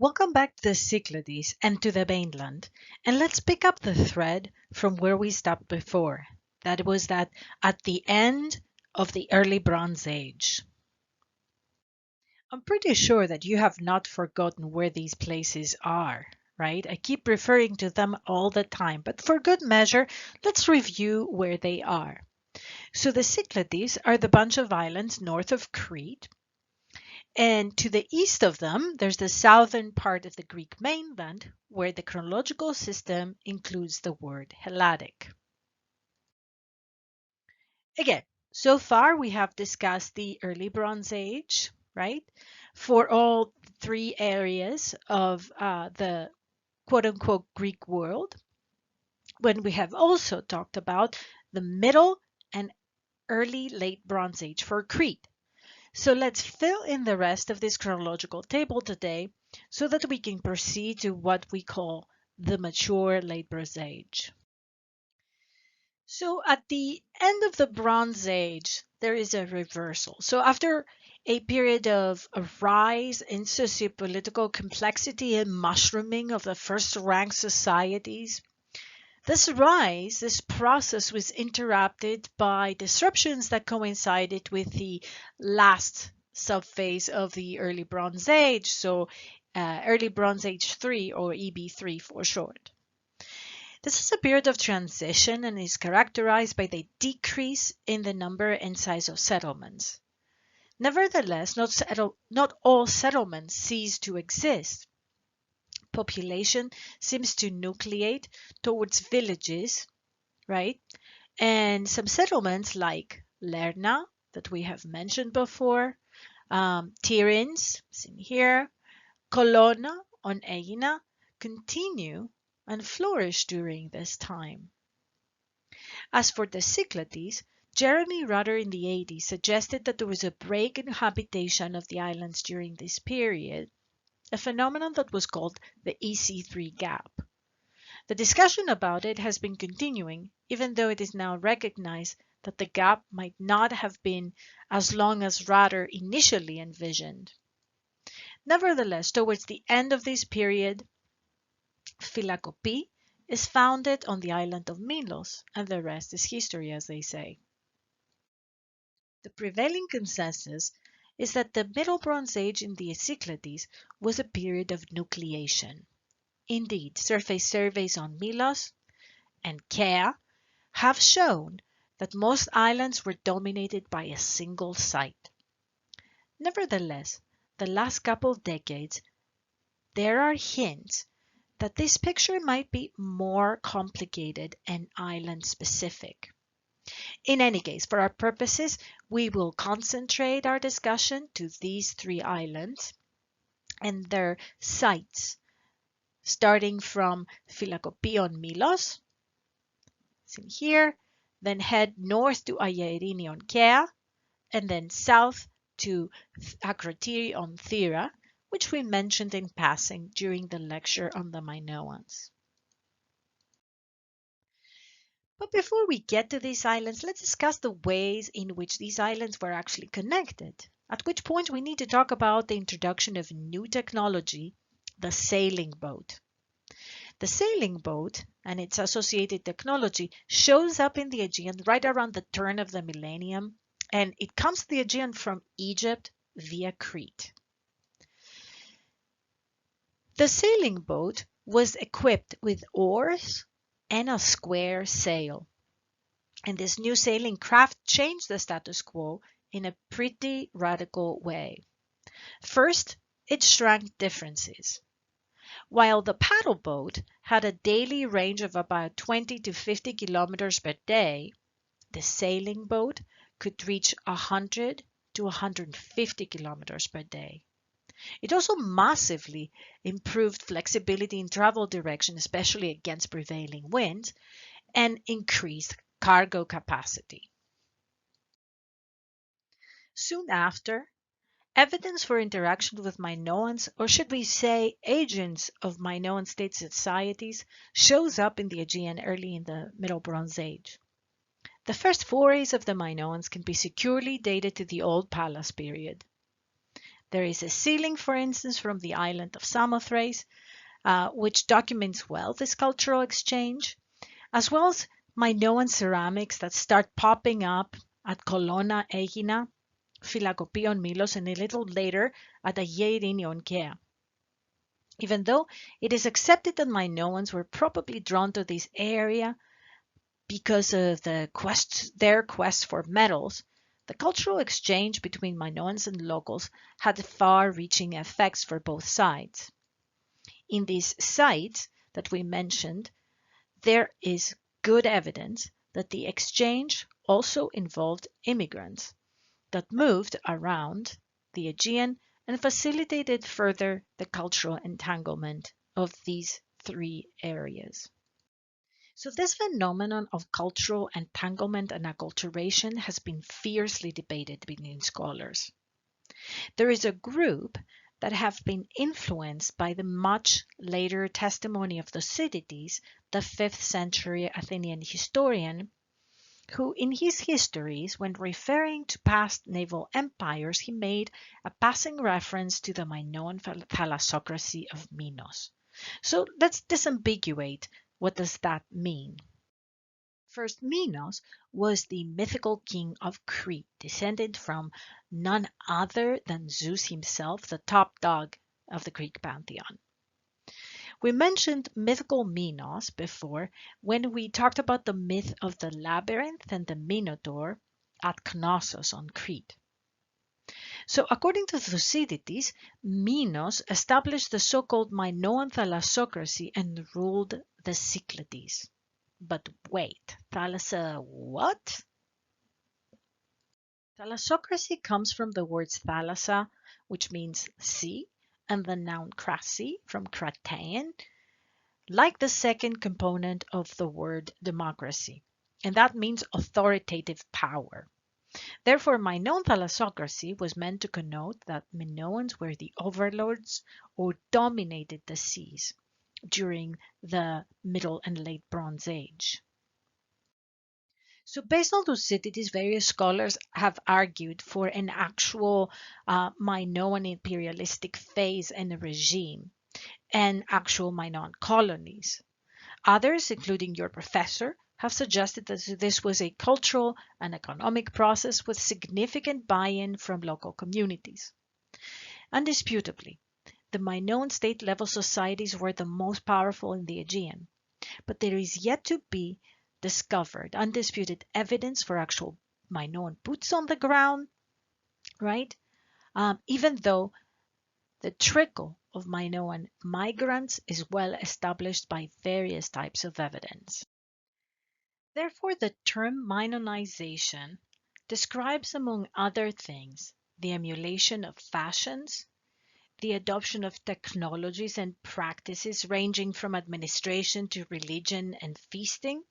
Welcome back to the Cyclades and to the mainland, and let's pick up the thread from where we stopped before. That was that at the end of the early Bronze Age. I'm pretty sure that you have not forgotten where these places are, right? I keep referring to them all the time, but for good measure, let's review where they are. So the Cyclades are the bunch of islands north of Crete. And to the east of them, there's the southern part of the Greek mainland, where the chronological system includes the word Helladic. Again, so far we have discussed the early Bronze Age, right? For all three areas of the quote-unquote Greek world, when we have also talked about the middle and early late Bronze Age for Crete. So let's fill in the rest of this chronological table today so that we can proceed to what we call the mature late Bronze Age. So at the end of the Bronze Age, there is a reversal. So after a period of a rise in sociopolitical complexity and mushrooming of the first rank societies, this process was interrupted by disruptions that coincided with the last subphase of the early Bronze Age, so early Bronze Age 3 or EB3 for short. This is a period of transition and is characterized by the decrease in the number and size of settlements. Nevertheless, not all settlements cease to exist. Population seems to nucleate towards villages, right? And some settlements like Lerna, that we have mentioned before, Tirins, seen here, Kolona on Aegean, continue and flourish during this time. As for the Cyclades, Jeremy Rutter in the 80s suggested that there was a break in habitation of the islands during this period, a phenomenon that was called the EC3 gap. The discussion about it has been continuing, even though it is now recognized that the gap might not have been as long as Rutter initially envisioned. Nevertheless, towards the end of this period, Philakopi is founded on the island of Milos, and the rest is history, as they say. The prevailing consensus is that the Middle Bronze Age in the Cyclades was a period of nucleation. Indeed, surface surveys on Milos and Kea have shown that most islands were dominated by a single site. Nevertheless, the last couple of decades, there are hints that this picture might be more complicated and island-specific. In any case, for our purposes, we will concentrate our discussion to these three islands and their sites, starting from Philakopi on Milos, seen here, then head north to Irini on Kea, and then south to Akrotiri on Thera, which we mentioned in passing during the lecture on the Minoans. But before we get to these islands, let's discuss the ways in which these islands were actually connected, at which point we need to talk about the introduction of new technology, the sailing boat. The sailing boat and its associated technology shows up in the Aegean right around the turn of the millennium, and it comes to the Aegean from Egypt via Crete. The sailing boat was equipped with oars and a square sail. And this new sailing craft changed the status quo in a pretty radical way. First, it shrank differences. While the paddle boat had a daily range of about 20 to 50 kilometers per day, the sailing boat could reach 100 to 150 kilometers per day. It also massively improved flexibility in travel direction, especially against prevailing winds, and increased cargo capacity. Soon after, evidence for interaction with Minoans, or should we say agents of Minoan state societies, shows up in the Aegean early in the Middle Bronze Age. The first forays of the Minoans can be securely dated to the Old Pallas period. There is a sealing, for instance, from the island of Samothrace, which documents well this cultural exchange, as well as Minoan ceramics that start popping up at Kolona, Aegean, Philakopion, Milos, and a little later at Irini. Even though it is accepted that Minoans were probably drawn to this area because of their quest for metals, the cultural exchange between Minoans and locals had far-reaching effects for both sides. In these sites that we mentioned, there is good evidence that the exchange also involved immigrants that moved around the Aegean and facilitated further the cultural entanglement of these three areas. So this phenomenon of cultural entanglement and acculturation has been fiercely debated between scholars. There is a group that have been influenced by the much later testimony of Thucydides, the 5th century Athenian historian, who in his histories, when referring to past naval empires, he made a passing reference to the Minoan thalassocracy of Minos. So let's disambiguate what does that mean. First, Minos was the mythical king of Crete, descended from none other than Zeus himself, the top dog of the Greek pantheon. We mentioned mythical Minos before when we talked about the myth of the labyrinth and the Minotaur at Knossos on Crete. So according to Thucydides, Minos established the so-called Minoan thalassocracy and ruled the Cyclades. But wait, what? Thalassocracy comes from the words thalassa, which means sea, and the noun krasi from Cretan, like the second component of the word democracy, and that means authoritative power. Therefore, Minoan thalassocracy was meant to connote that Minoans were the overlords or dominated the seas during the Middle and Late Bronze Age. So based on Thucydides, various scholars have argued for an actual Minoan imperialistic phase and a regime, and actual Minoan colonies. Others, including your professor, have suggested that this was a cultural and economic process with significant buy-in from local communities. Indisputably, the Minoan state-level societies were the most powerful in the Aegean, but there is yet to be discovered undisputed evidence for actual Minoan boots on the ground, right? Even though the trickle of Minoan migrants is well established by various types of evidence. Therefore, the term Minoanization describes, among other things, the emulation of fashions, the adoption of technologies and practices ranging from administration to religion and feasting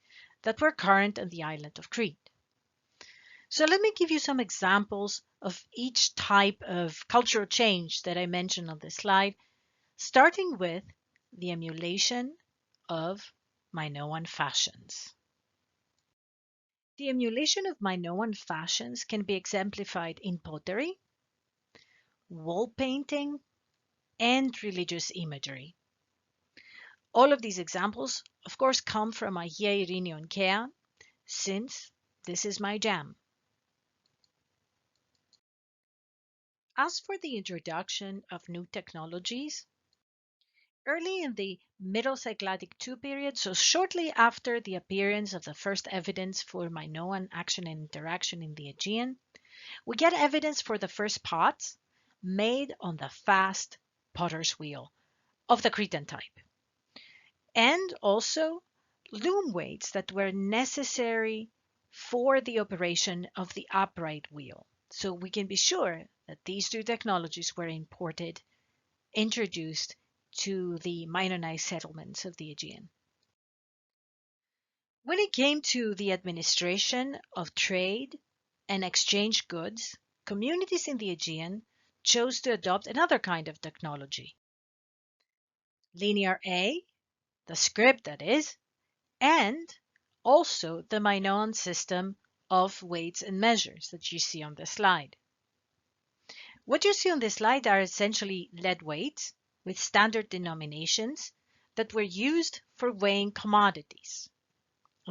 that were current on the island of Crete. So let me give you some examples of each type of cultural change that I mentioned on this slide, starting with the emulation of Minoan fashions. The emulation of Minoan fashions can be exemplified in pottery, wall painting, and religious imagery. All of these examples, of course, come from Irini, since this is my jam. As for the introduction of new technologies, early in the Middle Cycladic II period, so shortly after the appearance of the first evidence for Minoan action and interaction in the Aegean, we get evidence for the first pots made on the fast potter's wheel of the Cretan type, and also loom weights that were necessary for the operation of the upright wheel. So we can be sure that these two technologies were introduced to the Minoanized settlements of the Aegean. When it came to the administration of trade and exchange goods, communities in the Aegean chose to adopt another kind of technology. Linear A, the script that is, and also the Minoan system of weights and measures that you see on the slide. What you see on this slide are essentially lead weights with standard denominations that were used for weighing commodities.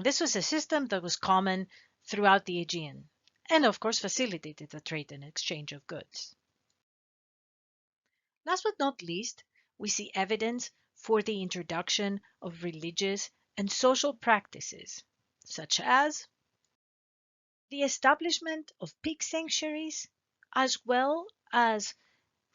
This was a system that was common throughout the Aegean and, of course, facilitated the trade and exchange of goods. Last but not least, we see evidence for the introduction of religious and social practices, such as the establishment of pig sanctuaries, as well as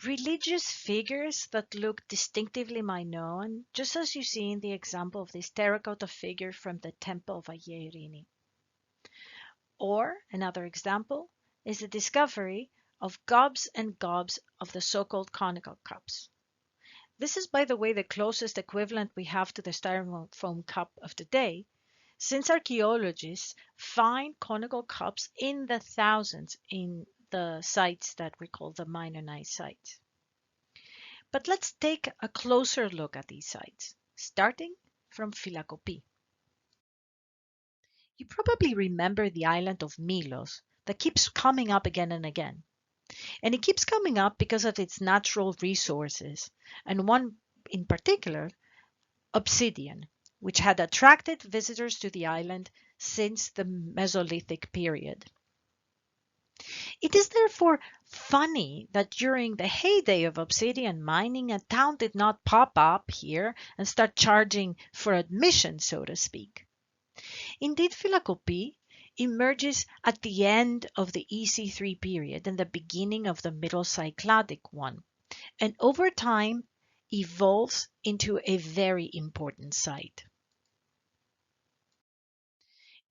religious figures that look distinctively Minoan, just as you see in the example of this terracotta figure from the temple of Irini. Or another example is the discovery of gobs and gobs of the so-called conical cups. This is, by the way, the closest equivalent we have to the styrofoam cup of today, since archaeologists find conical cups in the thousands in the sites that we call the Minoan sites. But let's take a closer look at these sites, starting from Philakopi. You probably remember the island of Milos that keeps coming up again and again. And it keeps coming up because of its natural resources, and one in particular, obsidian, which had attracted visitors to the island since the Mesolithic period. It is therefore funny that during the heyday of obsidian mining, a town did not pop up here and start charging for admission, so to speak. Indeed, Philakopi emerges at the end of the EC3 period and the beginning of the Middle Cycladic one, and over time evolves into a very important site.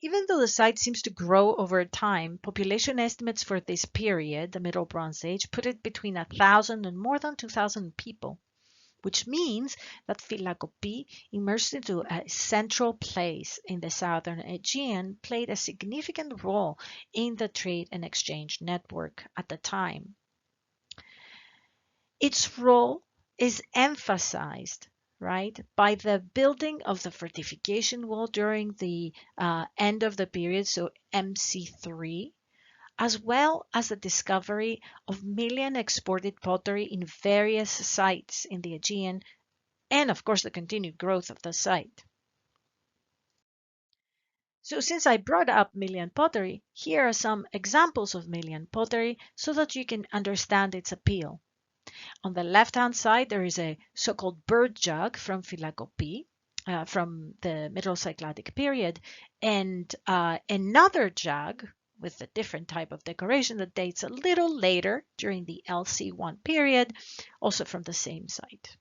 Even though the site seems to grow over time, population estimates for this period, the Middle Bronze Age, put it between 1,000 and more than 2,000 people, which means that Philakopi, immersed into a central place in the southern Aegean, played a significant role in the trade and exchange network at the time. Its role is emphasized, right, by the building of the fortification wall during the end of the period, so MC3, as well as the discovery of Minoan exported pottery in various sites in the Aegean, and of course the continued growth of the site. So since I brought up Minoan pottery, here are some examples of Minoan pottery so that you can understand its appeal. On the left-hand side, there is a so-called bird jug from Philakopi, from the Middle Cycladic period, and another jug with a different type of decoration that dates a little later during the LC1 period, also from the same site.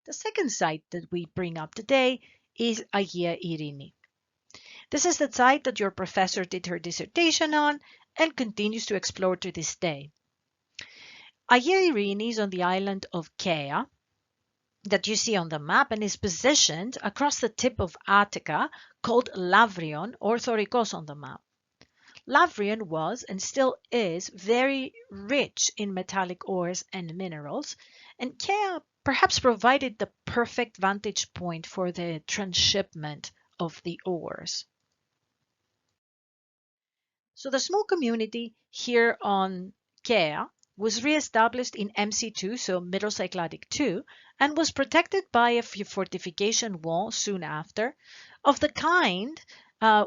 The second site that we bring up today is Agia Irini. This is the site that your professor did her dissertation on and continues to explore to this day. Agia Irini is on the island of Kea that you see on the map and is positioned across the tip of Attica, called Lavrion or Thorikos on the map. Lavrion was and still is very rich in metallic ores and minerals, and Kea perhaps provided the perfect vantage point for the transshipment of the ores. So the small community here on Kea was re-established in MC2, so Middle Cycladic 2, and was protected by a fortification wall soon after, of the kind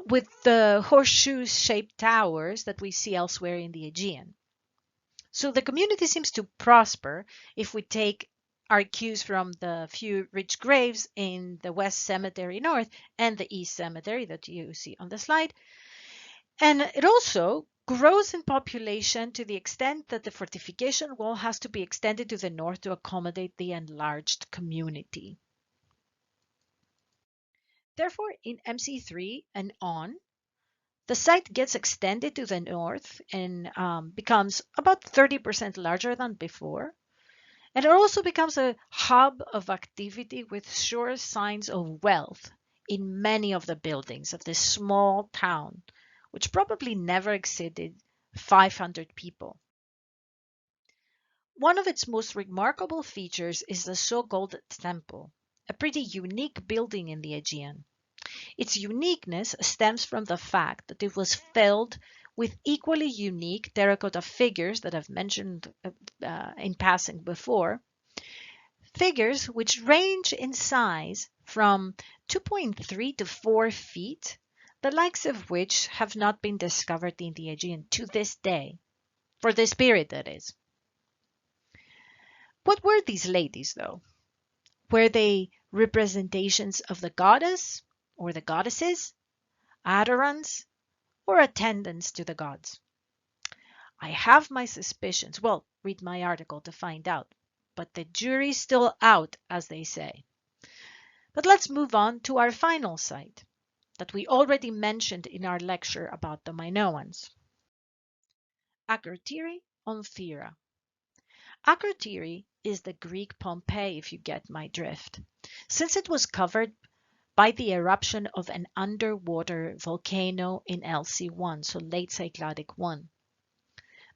with the horseshoe-shaped towers that we see elsewhere in the Aegean. So the community seems to prosper if we take our cues from the few rich graves in the West Cemetery North and the East Cemetery that you see on the slide. And it also grows in population to the extent that the fortification wall has to be extended to the north to accommodate the enlarged community. Therefore, in MC3 and on, the site gets extended to the north and becomes about 30% larger than before. And it also becomes a hub of activity with sure signs of wealth in many of the buildings of this small town, which probably never exceeded 500 people. One of its most remarkable features is the so-called temple, a pretty unique building in the Aegean. Its uniqueness stems from the fact that it was filled with equally unique terracotta figures that I've mentioned in passing before, figures which range in size from 2.3 to 4 feet, the likes of which have not been discovered in the Aegean to this day, for this period that is. What were these ladies, though? Were they representations of the goddess or the goddesses, adorants, or attendants to the gods? I have my suspicions. Well, read my article to find out. But the jury's still out, as they say. But let's move on to our final site that we already mentioned in our lecture about the Minoans. Akrotiri on Thera. Akrotiri is the Greek Pompeii, if you get my drift, since it was covered by the eruption of an underwater volcano in LC1, so late Cycladic 1.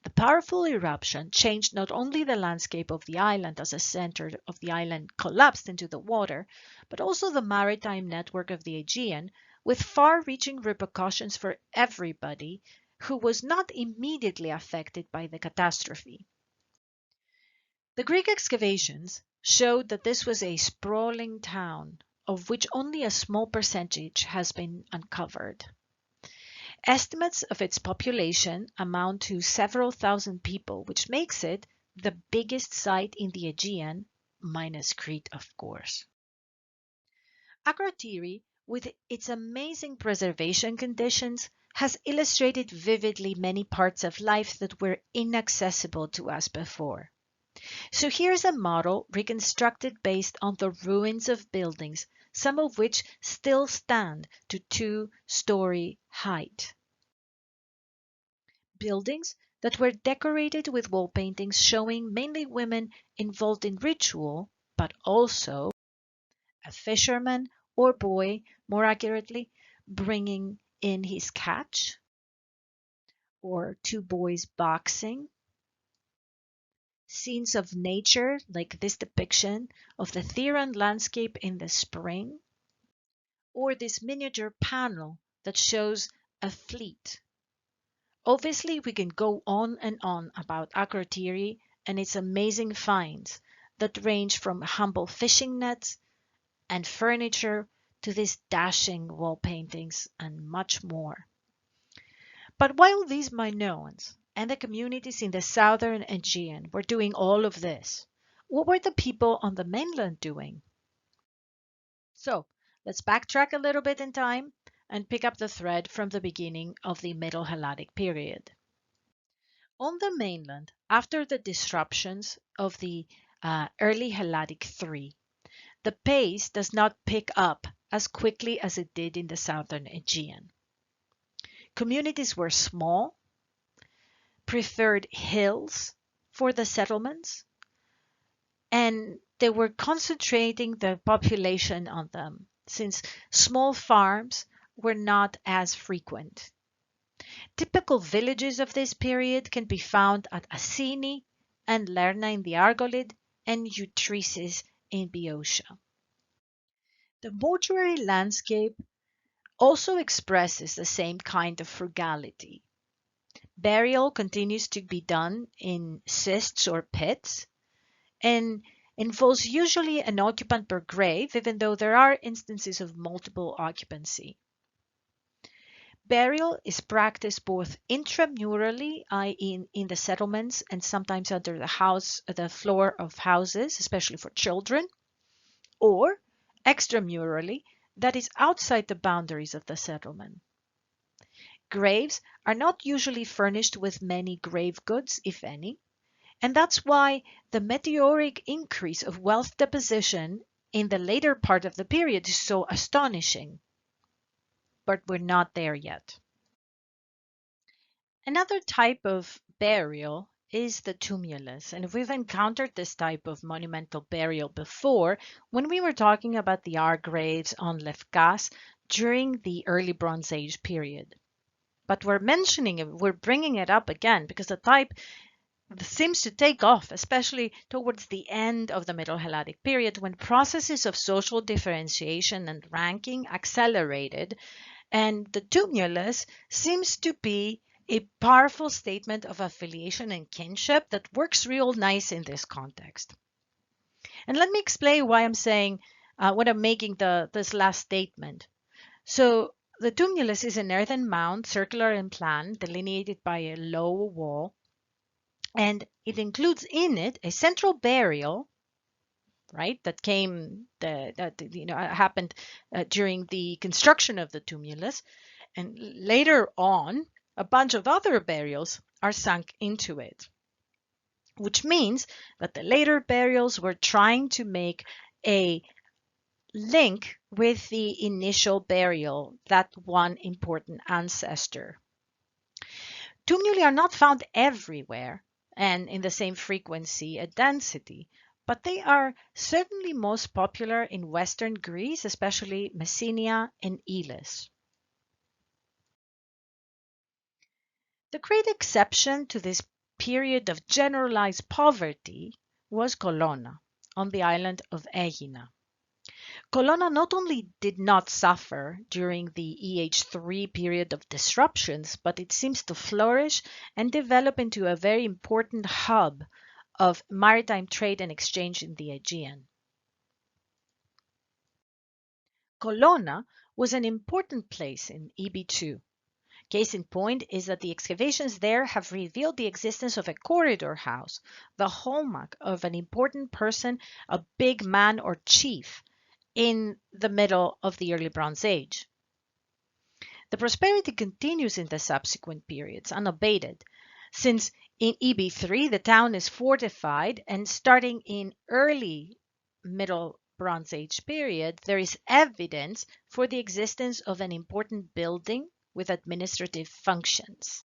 The powerful eruption changed not only the landscape of the island as the center of the island collapsed into the water, but also the maritime network of the Aegean, with far-reaching repercussions for everybody who was not immediately affected by the catastrophe. The Greek excavations showed that this was a sprawling town, of which only a small percentage has been uncovered. Estimates of its population amount to several thousand people, which makes it the biggest site in the Aegean, minus Crete, of course. Akrotiri, with its amazing preservation conditions, has illustrated vividly many parts of life that were inaccessible to us before. So here's a model reconstructed based on the ruins of buildings, some of which still stand to 2-story height. Buildings that were decorated with wall paintings showing mainly women involved in ritual, but also a fisherman or boy, more accurately, bringing in his catch, or 2 boys boxing, scenes of nature like this depiction of the Theran landscape in the spring, or this miniature panel that shows a fleet. Obviously, we can go on and on about Akrotiri and its amazing finds that range from humble fishing nets and furniture to these dashing wall paintings and much more. But while these Minoans and the communities in the southern Aegean were doing all of this, what were the people on the mainland doing? So let's backtrack a little bit in time and pick up the thread from the beginning of the Middle Helladic period. On the mainland, after the disruptions of the early Helladic III, the pace does not pick up as quickly as it did in the southern Aegean. Communities were small, preferred hills for the settlements, and they were concentrating the population on them, since small farms were not as frequent. Typical villages of this period can be found at Asini and Lerna in the Argolid and Eutrisis in Boeotia. The mortuary landscape also expresses the same kind of frugality. Burial continues to be done in cists or pits and involves usually an occupant per grave, even though there are instances of multiple occupancy. Burial is practiced both intramurally, i.e. in the settlements and sometimes under the floor of houses, especially for children, or extramurally, that is outside the boundaries of the settlement. Graves are not usually furnished with many grave goods, if any, and that's why the meteoric increase of wealth deposition in the later part of the period is so astonishing. But we're not there yet. Another type of burial is the tumulus, and we've encountered this type of monumental burial before when we were talking about the graves on Lefkas during the early Bronze Age period. But we're bringing it up again because the type seems to take off, especially towards the end of the Middle Helladic period when processes of social differentiation and ranking accelerated, and the tumulus seems to be a powerful statement of affiliation and kinship that works real nice in this context. And let me explain why I'm saying when I'm making this last statement. So the tumulus is an earthen mound, circular in plan, delineated by a low wall, and it includes in it a central burial, right? That happened during the construction of the tumulus, and later on, a bunch of other burials are sunk into it, which means that the later burials were trying to make a link with the initial burial, that one important ancestor. Tumuli are not found everywhere and in the same frequency and density, but they are certainly most popular in Western Greece, especially Messenia and Elis. The great exception to this period of generalized poverty was Kolona, on the island of Aegina. Kolona not only did not suffer during the EH3 period of disruptions, but it seems to flourish and develop into a very important hub of maritime trade and exchange in the Aegean. Kolona was an important place in EB2. Case in point is that the excavations there have revealed the existence of a corridor house, the hallmark of an important person, a big man or chief, in the middle of the early Bronze Age. The prosperity continues in the subsequent periods, unabated, since in EB3 the town is fortified, and starting in early Middle Bronze Age period, there is evidence for the existence of an important building with administrative functions.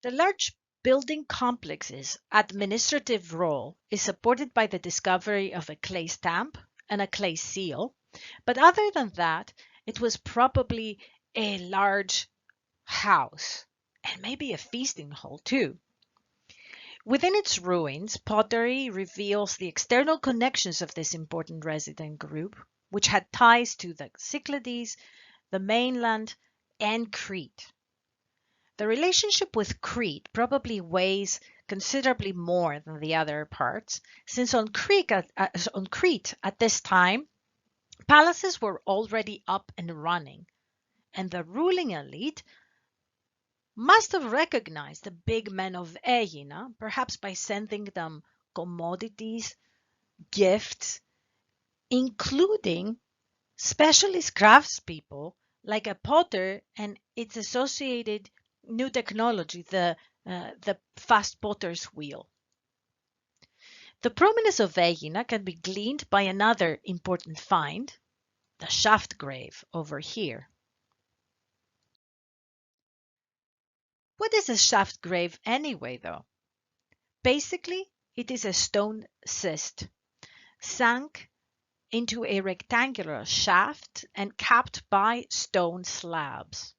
The large building complex's administrative role is supported by the discovery of a clay stamp and a clay seal, but other than that, it was probably a large house and maybe a feasting hall too. Within its ruins, pottery reveals the external connections of this important resident group, which had ties to the Cyclades, the mainland, and Crete. The relationship with Crete probably weighs considerably more than the other parts, since on Crete at this time, palaces were already up and running, and the ruling elite must have recognized the big men of Aegina, perhaps by sending them commodities, gifts, including specialist craftspeople like a potter and its associated new technology, the fast potter's wheel. The prominence of Aegina can be gleaned by another important find, the shaft grave over here. What is a shaft grave anyway, though? Basically, it is a stone cyst, sunk into a rectangular shaft and capped by stone slabs.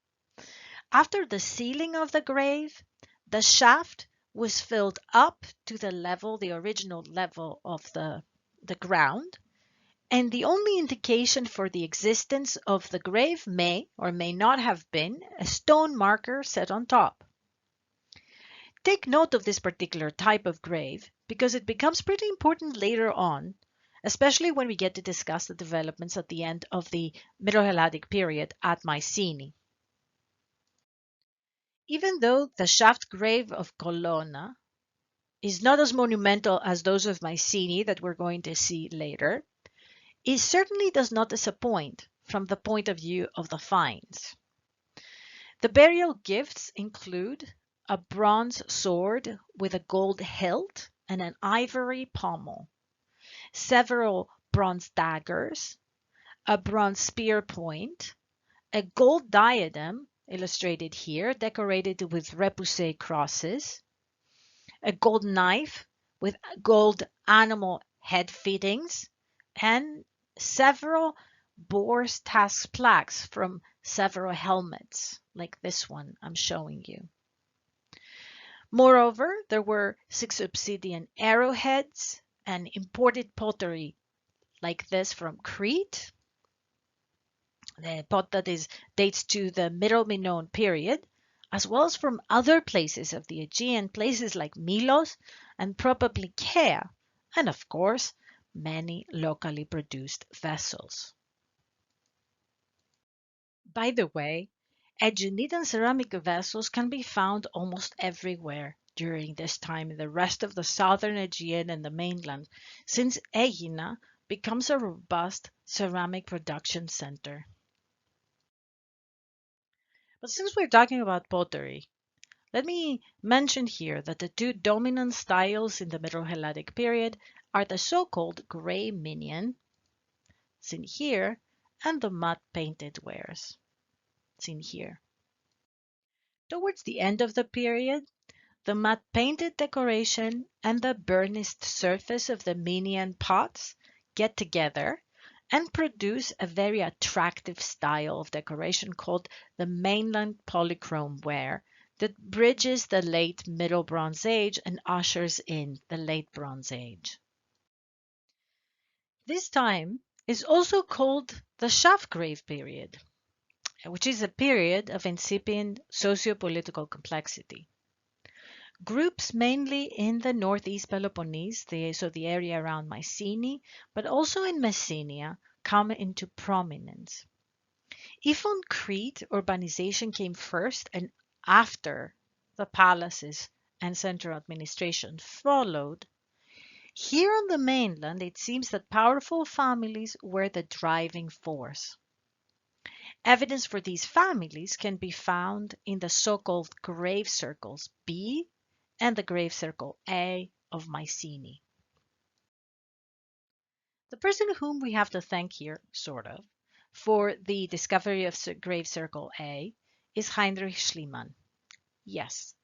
After the sealing of the grave, the shaft was filled up to the original level of the ground, and the only indication for the existence of the grave may or may not have been a stone marker set on top. Take note of this particular type of grave because it becomes pretty important later on, especially when we get to discuss the developments at the end of the Middle Helladic period at Mycenae. Even though the shaft grave of Kolona is not as monumental as those of Mycenae that we're going to see later, it certainly does not disappoint from the point of view of the finds. The burial gifts include a bronze sword with a gold hilt and an ivory pommel, several bronze daggers, a bronze spear point, a gold diadem, illustrated here, decorated with repoussé crosses, a gold knife with gold animal head fittings, and several boar's task plaques from several helmets, like this one I'm showing you. Moreover, there were 6 obsidian arrowheads and imported pottery like this from Crete, the pot that dates to the Middle Minoan period, as well as from other places of the Aegean, places like Milos and probably Kea, and of course, many locally produced vessels. By the way, Aegian ceramic vessels can be found almost everywhere during this time in the rest of the southern Aegean and the mainland, since Aegina becomes a robust ceramic production center. But since we're talking about pottery, let me mention here that the two dominant styles in the Middle Helladic period are the so-called gray minion, seen here, and the matte painted wares, seen here. Towards the end of the period, the matte painted decoration and the burnished surface of the Minoan pots get together and produce a very attractive style of decoration called the mainland polychrome ware that bridges the late Middle Bronze Age and ushers in the late Bronze Age. This time is also called the Shavgrave period, which is a period of incipient socio-political complexity. Groups mainly in the northeast Peloponnese, so the area around Mycenae, but also in Messenia, come into prominence. If on Crete urbanization came first and after the palaces and central administration followed, here on the mainland it seems that powerful families were the driving force. Evidence for these families can be found in the so-called grave circles B and the grave circle A of Mycenae. The person whom we have to thank here, sort of, for the discovery of grave circle A is Heinrich Schliemann. Yes,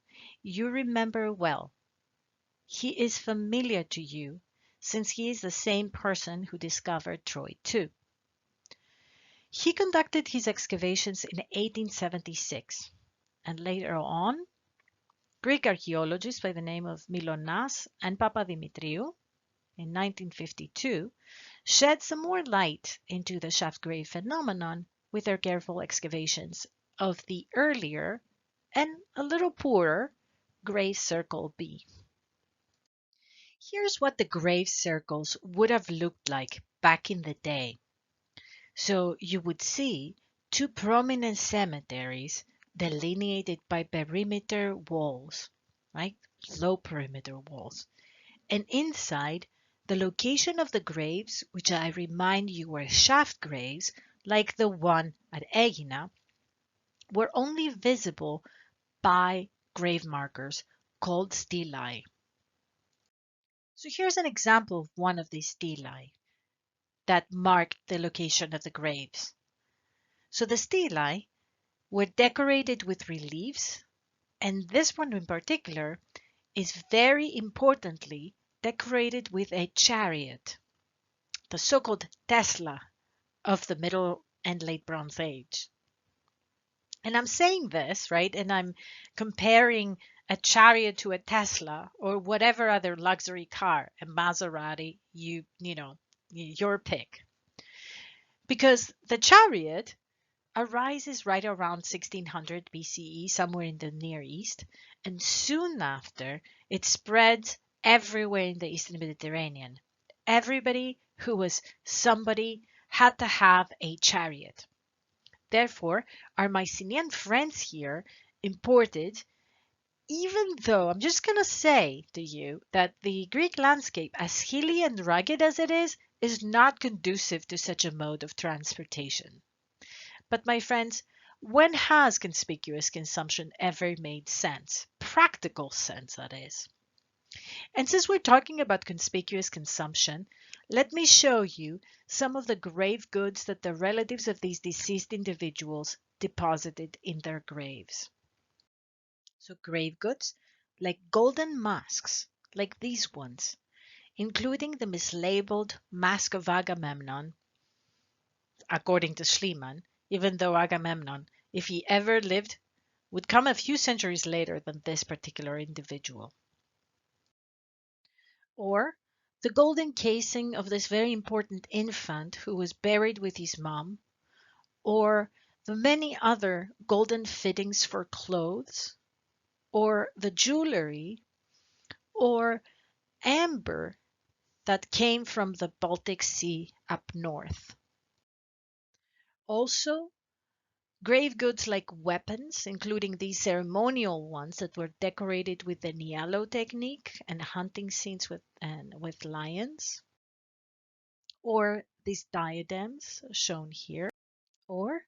you remember well. He is familiar to you since he is the same person who discovered Troy too. He conducted his excavations in 1876, and later on, Greek archaeologists by the name of Milonas and Papadimitriou in 1952 shed some more light into the shaft grave phenomenon with their careful excavations of the earlier and a little poorer grave circle B. Here's what the grave circles would have looked like back in the day. So you would see two prominent cemeteries delineated by perimeter walls, right? Low perimeter walls. And inside, the location of the graves, which I remind you were shaft graves, like the one at Aegina, were only visible by grave markers called stelae. So here's an example of one of these stelae that marked the location of the graves. So the stelae were decorated with reliefs, and this one in particular is very importantly decorated with a chariot, the so-called Tesla of the Middle and Late Bronze Age. And I'm saying this, right, and I'm comparing a chariot to a Tesla or whatever other luxury car, a Maserati, your pick. Because the chariot arises right around 1600 BCE, somewhere in the Near East, and soon after it spreads everywhere in the Eastern Mediterranean. Everybody who was somebody had to have a chariot. Therefore, our Mycenaean friends here imported, even though I'm just going to say to you that the Greek landscape, as hilly and rugged as it is not conducive to such a mode of transportation. But my friends, when has conspicuous consumption ever made sense? Practical sense, that is. And since we're talking about conspicuous consumption, let me show you some of the grave goods that the relatives of these deceased individuals deposited in their graves. So grave goods like golden masks, like these ones, including the mislabeled Mask of Agamemnon, according to Schliemann, even though Agamemnon, if he ever lived, would come a few centuries later than this particular individual. Or the golden casing of this very important infant who was buried with his mom, or the many other golden fittings for clothes, or the jewelry, or amber that came from the Baltic Sea up north. Also, grave goods like weapons, including these ceremonial ones that were decorated with the Nialo technique and hunting scenes with lions, or these diadems shown here, or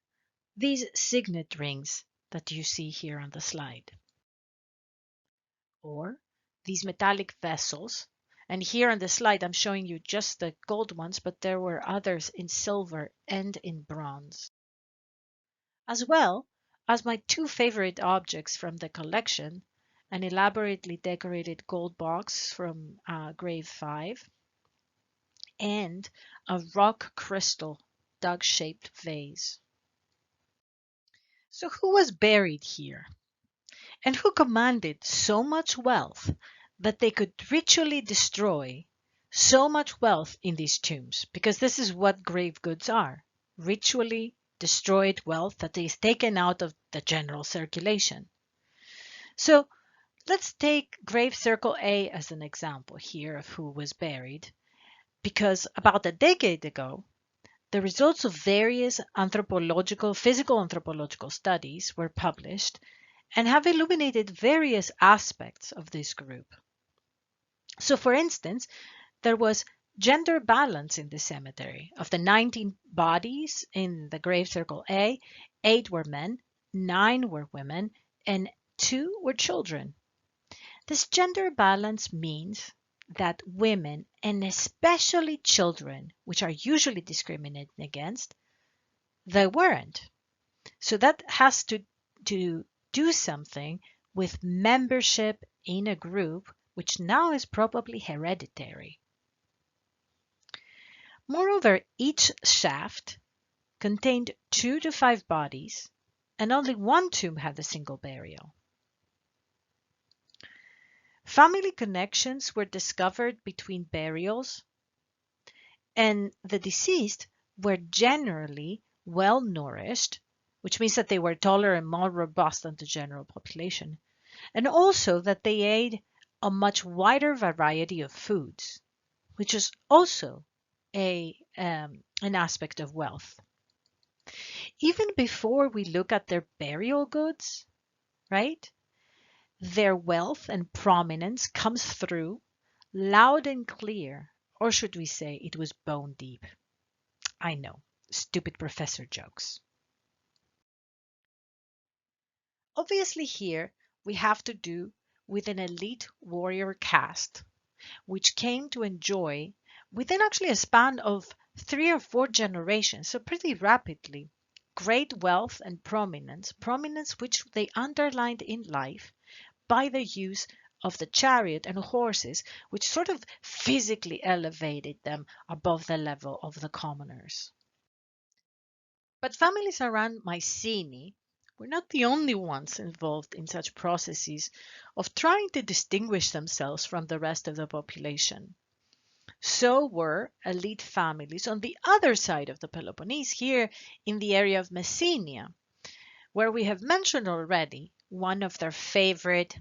these signet rings that you see here on the slide, or these metallic vessels. And here on the slide, I'm showing you just the gold ones, but there were others in silver and in bronze. As well as my two favorite objects from the collection, an elaborately decorated gold box from Grave 5 and a rock crystal dug-shaped vase. So who was buried here? And who commanded so much wealth that they could ritually destroy so much wealth in these tombs? Because this is what grave goods are, ritually destroyed wealth that is taken out of the general circulation. So let's take grave circle A as an example here of who was buried, because about a decade ago, the results of various physical anthropological studies were published and have illuminated various aspects of this group. So, for instance, there was gender balance in the cemetery. Of the 19 bodies in the grave circle A, 8 were men, 9 were women, and 2 were children. This gender balance means that women, and especially children, which are usually discriminated against, they weren't. So that has to do something with membership in a group, which now is probably hereditary. Moreover, each shaft contained 2 to 5 bodies, and only one tomb had a single burial. Family connections were discovered between burials, and the deceased were generally well nourished, which means that they were taller and more robust than the general population, and also that they ate a much wider variety of foods, which is also an aspect of wealth. Even before we look at their burial goods, right? Their wealth and prominence comes through loud and clear, or should we say it was bone deep? I know, stupid professor jokes. Obviously here we have to do with an elite warrior caste, which came to enjoy, within actually a span of 3 or 4 generations, so pretty rapidly, great wealth and prominence which they underlined in life by the use of the chariot and horses, which sort of physically elevated them above the level of the commoners. But families around Mycenae were not the only ones involved in such processes of trying to distinguish themselves from the rest of the population. So were elite families on the other side of the Peloponnese, here in the area of Messenia, where we have mentioned already one of their favorite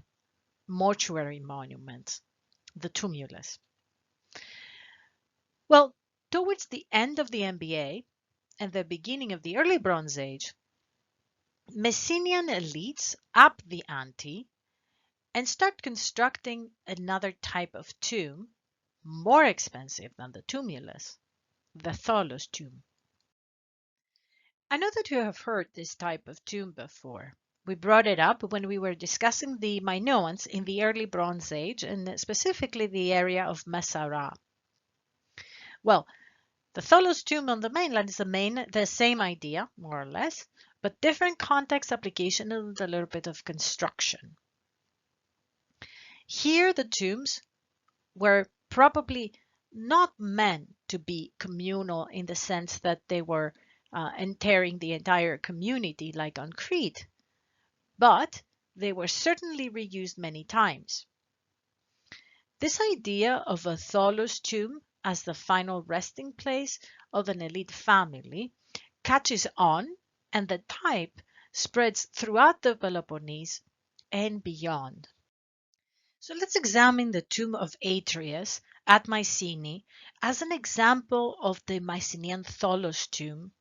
mortuary monuments, the tumulus. Well, towards the end of the MBA and the beginning of the early Bronze Age, Messenian elites up the ante and start constructing another type of tomb, more expensive than the tumulus, the Tholos tomb. I know that you have heard this type of tomb before. We brought it up when we were discussing the Minoans in the early Bronze Age, and specifically the area of Messara. Well, the Tholos tomb on the mainland is the same idea, more or less, but different context, application, and a little bit of construction. Here the tombs were probably not meant to be communal in the sense that they were entering the entire community like on Crete, but they were certainly reused many times. This idea of a Tholos tomb as the final resting place of an elite family catches on and the type spreads throughout the Peloponnese and beyond. So let's examine the tomb of Atreus at Mycenae as an example of the Mycenaean Tholos tomb,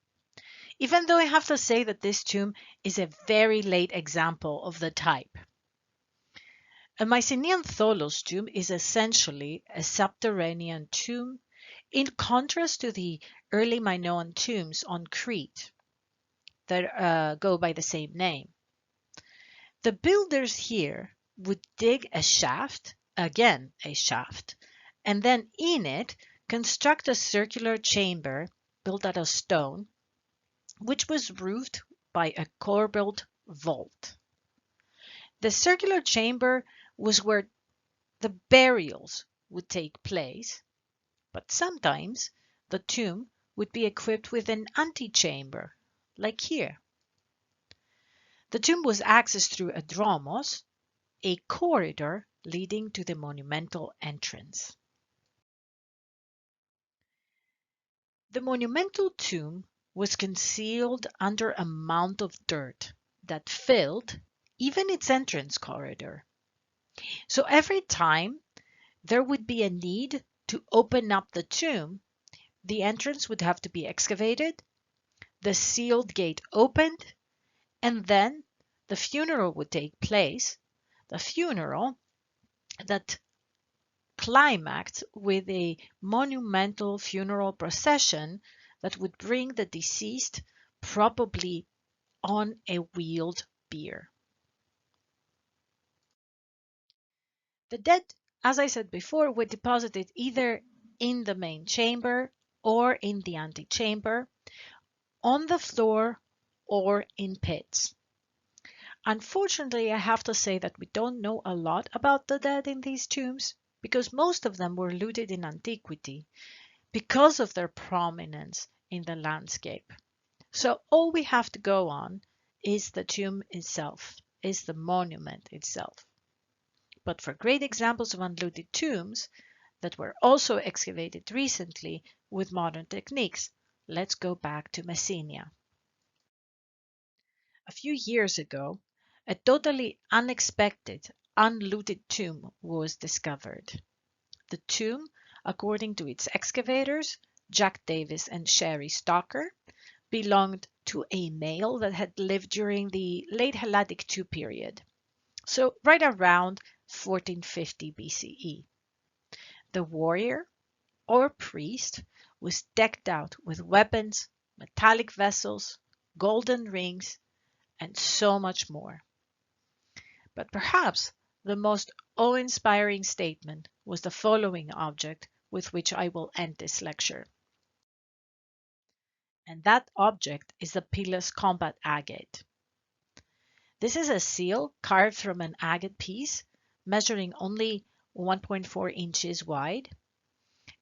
even though I have to say that this tomb is a very late example of the type. A Mycenaean Tholos tomb is essentially a subterranean tomb in contrast to the early Minoan tombs on Crete that go by the same name. The builders here would dig a shaft, again a shaft, and then in it construct a circular chamber built out of stone, which was roofed by a corbelled vault. The circular chamber was where the burials would take place, but sometimes the tomb would be equipped with an antechamber, like here. The tomb was accessed through a dromos, a corridor leading to the monumental entrance. The monumental tomb was concealed under a mound of dirt that filled even its entrance corridor. So every time there would be a need to open up the tomb, the entrance would have to be excavated, the sealed gate opened, and then the funeral would take place, the funeral that climaxed with a monumental funeral procession that would bring the deceased probably on a wheeled bier. The dead, as I said before, were deposited either in the main chamber or in the antechamber, on the floor or in pits. Unfortunately, I have to say that we don't know a lot about the dead in these tombs because most of them were looted in antiquity because of their prominence in the landscape. So all we have to go on is the tomb itself, is the monument itself. But for great examples of unlooted tombs that were also excavated recently with modern techniques, let's go back to Messenia. A few years ago, a totally unexpected, unlooted tomb was discovered. The tomb, according to its excavators, Jack Davis and Sherry Stocker, belonged to a male that had lived during the late Helladic II period, so right around 1450 BCE. The warrior or priest was decked out with weapons, metallic vessels, golden rings, and so much more. But perhaps the most awe-inspiring statement was the following object with which I will end this lecture. And that object is the Pilus combat agate. This is a seal carved from an agate piece, measuring only 1.4 inches wide,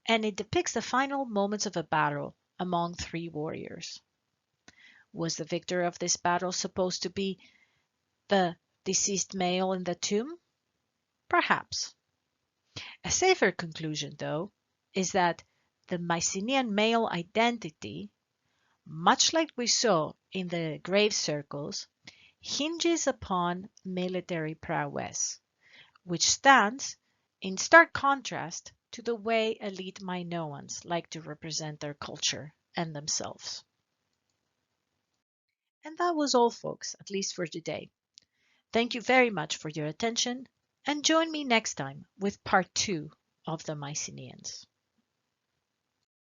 and it depicts the final moments of a battle among three warriors. Was the victor of this battle supposed to be the deceased male in the tomb? Perhaps. A safer conclusion, though, is that the Mycenaean male identity, much like we saw in the grave circles, hinges upon military prowess, which stands in stark contrast to the way elite Minoans like to represent their culture and themselves. And that was all, folks, at least for today. Thank you very much for your attention, and join me next time with part 2 of the Mycenaeans.